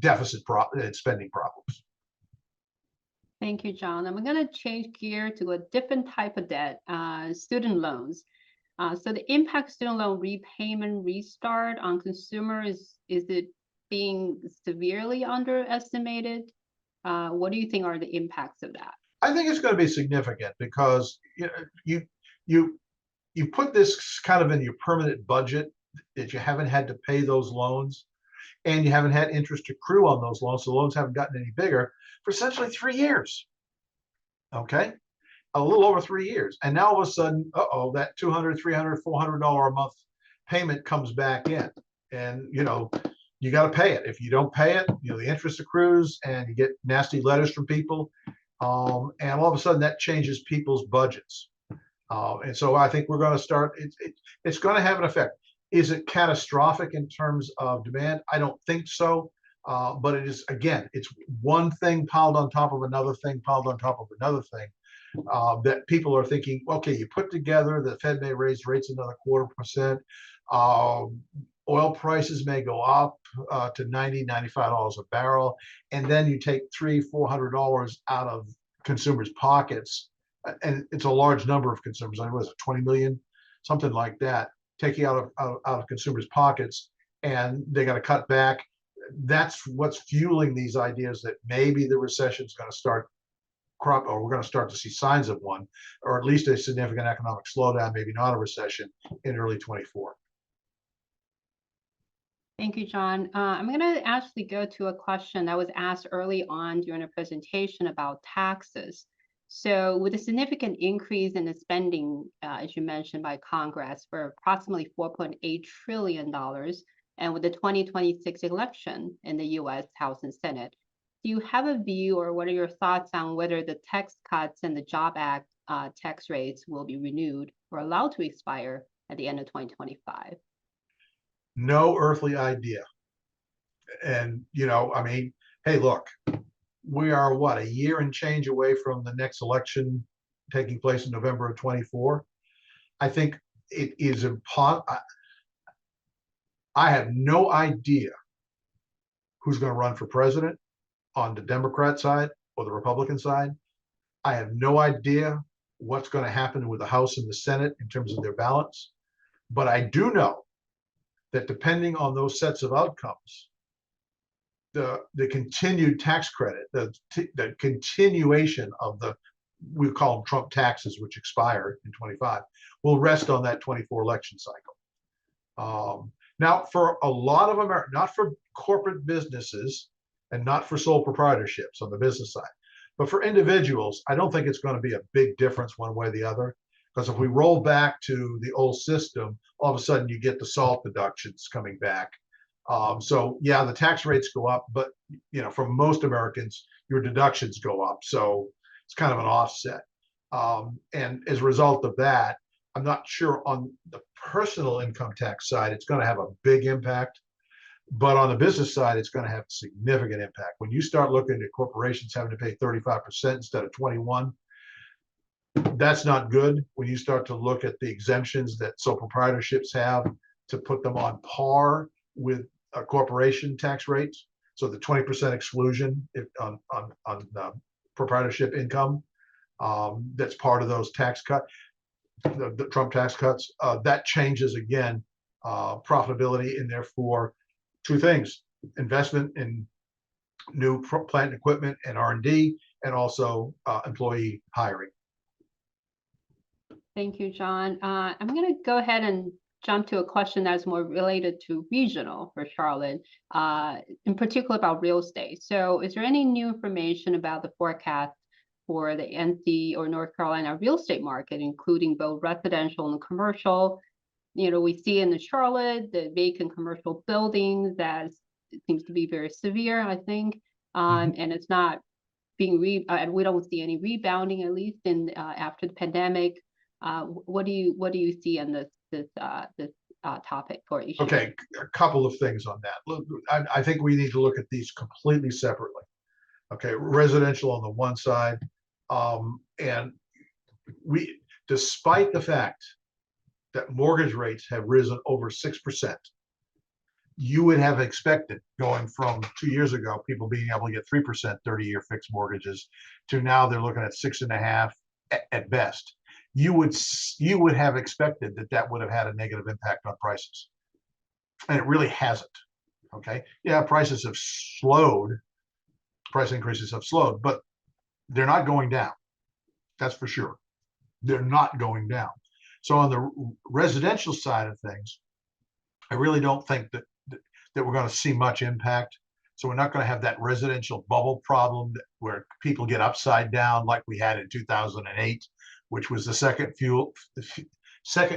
Speaker 4: deficit spending problems.
Speaker 2: Thank you, John. I'm going to change gear to a different type of debt, student loans. So the impact student loan repayment restart on consumers, is it being severely underestimated? What do you think are the impacts of that?
Speaker 4: I think it's going to be significant because you put this kind of in your permanent budget that you haven't had to pay those loans. and you haven't had interest accrue on those loans. So the loans haven't gotten any bigger for essentially 3 years. Okay. A little over 3 years. And now all of a sudden, that $200, $300, $400 a month payment comes back in. And, you got to pay it. If you don't pay it, the interest accrues and you get nasty letters from people. And all of a sudden that changes people's budgets. And so I think we're going to start, it's going to have an effect. Is it catastrophic in terms of demand? I don't think so. But it is, again, it's one thing piled on top of another thing, piled on top of another thing, that people are thinking, okay, you put together, the Fed may raise rates another 0.25%. Oil prices may go up to $90, $95 a barrel. And then you take $300, $400 out of consumers' pockets. And it's a large number of consumers. I was 20 million, something like that, taking out of consumers' pockets, and they got to cut back. That's what's fueling these ideas that maybe the recession is going to start or we're going to start to see signs of one, or at least a significant economic slowdown, maybe not a recession in early 24.
Speaker 2: Thank you, John. I'm going to actually go to a question that was asked early on during the presentation about taxes. So with a significant increase in the spending, as you mentioned, by Congress for approximately $4.8 trillion, and with the 2026 election in the U.S. House and Senate, do you have a view, or what are your thoughts on whether the tax cuts and the Job Act tax rates will be renewed or allowed to expire at the end of 2025?
Speaker 4: No earthly idea. And, hey, look, we are a year and change away from the next election taking place in November of 24. I think it is impossible. I have no idea who's going to run for president on the Democrat side or the Republican side. I have no idea what's going to happen with the House and the Senate in terms of their balance. But I do know that depending on those sets of outcomes, the continued tax credit, the continuation of we call them Trump taxes, which expire in 25, will rest on that 24 election cycle. Now, for a lot of America, not for corporate businesses and not for sole proprietorships on the business side, but for individuals, I don't think it's going to be a big difference one way or the other. Because if we roll back to the old system, all of a sudden you get the SALT deductions coming back. So yeah, the tax rates go up, but for most Americans, your deductions go up. So it's kind of an offset. And as a result of that, I'm not sure on the personal income tax side, it's going to have a big impact. But on the business side, it's going to have a significant impact. When you start looking at corporations having to pay 35% instead of 21%, that's not good. When you start to look at the exemptions that sole proprietorships have to put them on par with a corporation tax rates, so the 20% exclusion on proprietorship income, that's part of those tax cut, the Trump tax cuts, that changes again profitability, and therefore two things: investment in new plant and equipment and R&D, and also employee hiring.
Speaker 2: Thank you, John. I'm going to go ahead and jump to a question that's more related to regional for Charlotte, in particular about real estate. So is there any new information about the forecast for the NC or North Carolina real estate market, including both residential and commercial? We see in the Charlotte, the vacant commercial buildings that seems to be very severe, I think, and it's not being we don't see any rebounding, at least in after the pandemic. What do you see on this topic or issue?
Speaker 4: Okay, a couple of things on that. Look, I think we need to look at these completely separately. Okay, residential on the one side, and despite the fact that mortgage rates have risen over 6%, you would have expected, going from 2 years ago, people being able to get 3% 30-year fixed mortgages, to now they're looking at 6.5% at best. You would have expected that would have had a negative impact on prices, and it really hasn't. Okay, yeah, prices have slowed, price increases have slowed, but they're not going down. That's for sure. They're not going down. So on the residential side of things, I really don't think that that we're going to see much impact. So we're not going to have that residential bubble problem where people get upside down like we had in 2008, which was the second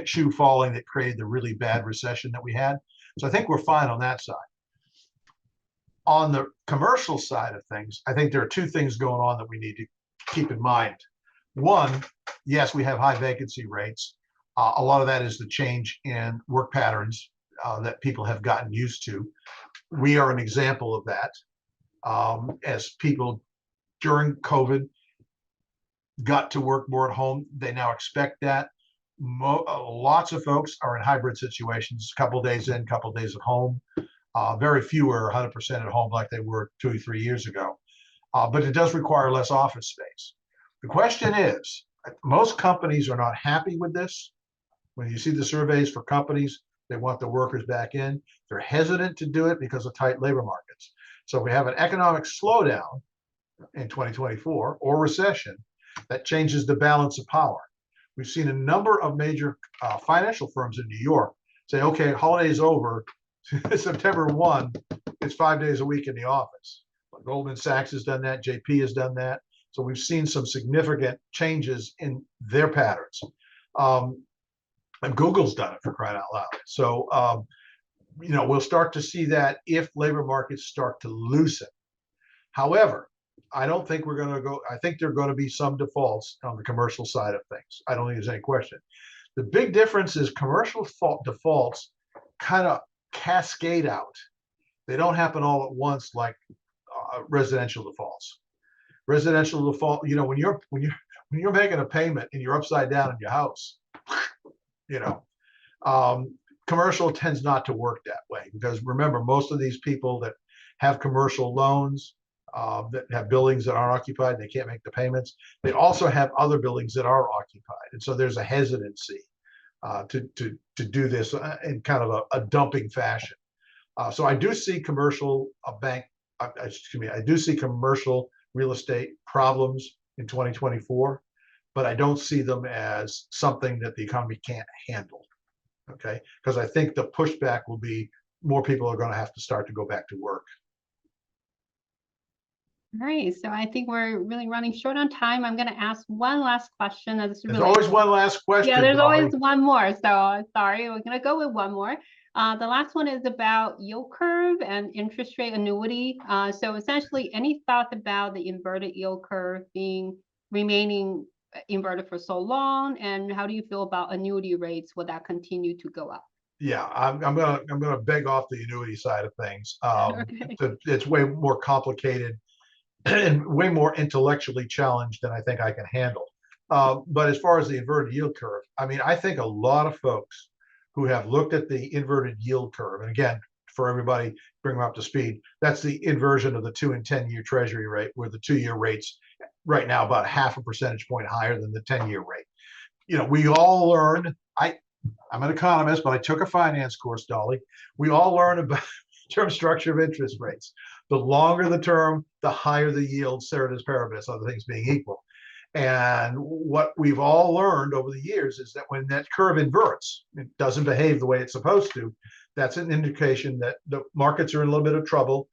Speaker 4: shoe falling that created the really bad recession that we had. So I think we're fine on that side. On the commercial side of things, I think there are two things going on that we need to keep in mind. One, yes, we have high vacancy rates. A lot of that is the change in work patterns that people have gotten used to. We are an example of that. As people during COVID got to work more at home, they now expect that. Lots of folks are in hybrid situations, a couple of days in, a couple of days at home. Very few are 100% at home like they were 2 or 3 years ago. But it does require less office space. The question is, most companies are not happy with this. When you see the surveys for companies, they want the workers back in. They're hesitant to do it because of tight labor markets. So if we have an economic slowdown in 2024 or recession, that changes the balance of power. We've seen a number of major financial firms in New York say, okay, holiday's over, September 1, it's 5 days a week in the office. Goldman Sachs has done that, JP has done that. So we've seen some significant changes in their patterns. And Google's done it, for crying out loud. So, we'll start to see that if labor markets start to loosen. However, I don't think we're going to go, I think there are going to be some defaults on the commercial side of things. I don't think there's any question. The big difference is commercial defaults kind of cascade out. They don't happen all at once like residential defaults. Residential default, when you're making a payment and you're upside down in your house, commercial tends not to work that way, because remember, most of these people that have commercial loans, that have buildings that aren't occupied, they can't make the payments. They also have other buildings that are occupied, and so there's a hesitancy to do this in kind of a dumping fashion. So I do see commercial I do see commercial real estate problems in 2024, but I don't see them as something that the economy can't handle. Okay, because I think the pushback will be more people are going to have to start to go back to work.
Speaker 2: All right, so I think we're really running short on time. I'm going to ask one last question.
Speaker 4: There's always one last question.
Speaker 2: Yeah, there's always one more. So sorry, we're going to go with one more. The last one is about yield curve and interest rate annuity. So essentially, any thoughts about the inverted yield curve remaining inverted for so long, and how do you feel about annuity rates? Will that continue to go up?
Speaker 4: Yeah, I'm gonna beg off the annuity side of things. It's way more complicated and way more intellectually challenged than I think I can handle. But as far as the inverted yield curve, I mean, I think a lot of folks who have looked at the inverted yield curve, and again, for everybody, bring them up to speed, that's the inversion of the 2 and 10-year Treasury rate, where the 2-year rates right now about 0.5 percentage point higher than the 10-year rate. We all learned, I'm an economist, but I took a finance course, Dolly. We all learn about term structure of interest rates. The longer the term, the higher the yield, ceteris paribus, other things being equal. And what we've all learned over the years is that when that curve inverts, it doesn't behave the way it's supposed to, that's an indication that the markets are in a little bit of trouble.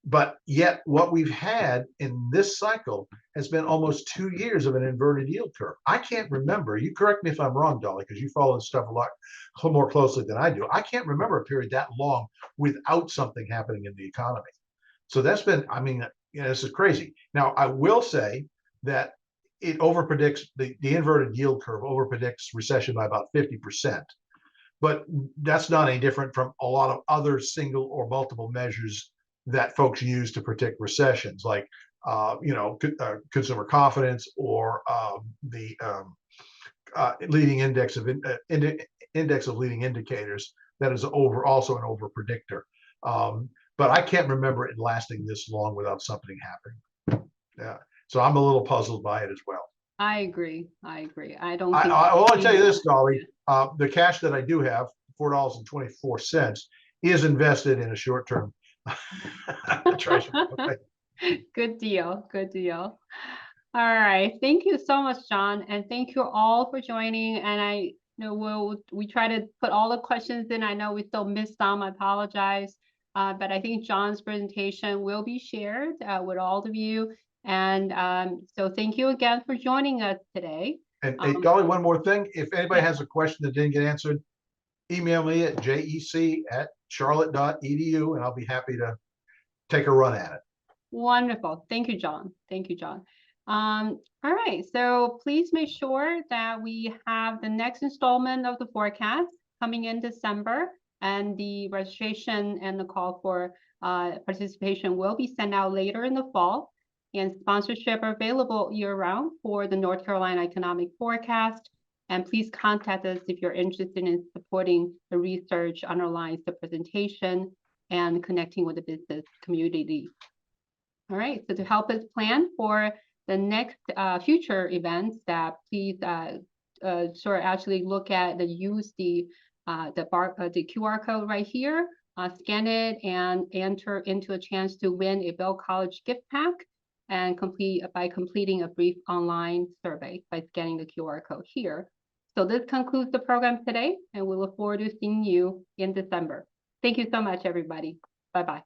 Speaker 4: But yet what we've had in this cycle has been almost 2 years of an inverted yield curve. I can't remember, you correct me if I'm wrong, Dolly, because you follow this stuff a lot more closely than I do. I can't remember a period that long without something happening in the economy. So that's been, this is crazy. Now, I will say that it overpredicts, the inverted yield curve overpredicts recession by about 50%. But that's not any different from a lot of other single or multiple measures that folks use to predict recessions, like consumer confidence, or the leading index of leading indicators. That is also an over predictor. But I can't remember it lasting this long without something happening. Yeah, so I'm a little puzzled by it as well.
Speaker 2: I agree. I don't.
Speaker 4: I want to tell you this, Dolly. The cash that I do have, $4.24, is invested in a short-term treasury. Okay.
Speaker 2: Good deal. All right. Thank you so much, John. And thank you all for joining. And I we try to put all the questions in. I know we still missed some, I apologize. But I think John's presentation will be shared with all of you. And so thank you again for joining us today.
Speaker 4: And hey, Dolly, one more thing. If anybody has a question that didn't get answered, email me at jec@charlotte.edu and I'll be happy to take a run at it.
Speaker 2: Wonderful. Thank you, John. Thank you, John. All right. So please make sure that we have the next installment of the forecast coming in December, and the registration and the call for participation will be sent out later in the fall. And sponsorship are available year-round for the North Carolina Economic Forecast. And please contact us if you're interested in supporting the research underlying the presentation and connecting with the business community. All right, so to help us plan for the next future events, that please actually look at use the QR code right here, scan it and enter into a chance to win a Bell College gift pack, and completing a brief online survey by scanning the QR code here. So this concludes the program today, and we look forward to seeing you in December. Thank you so much, everybody. Bye-bye.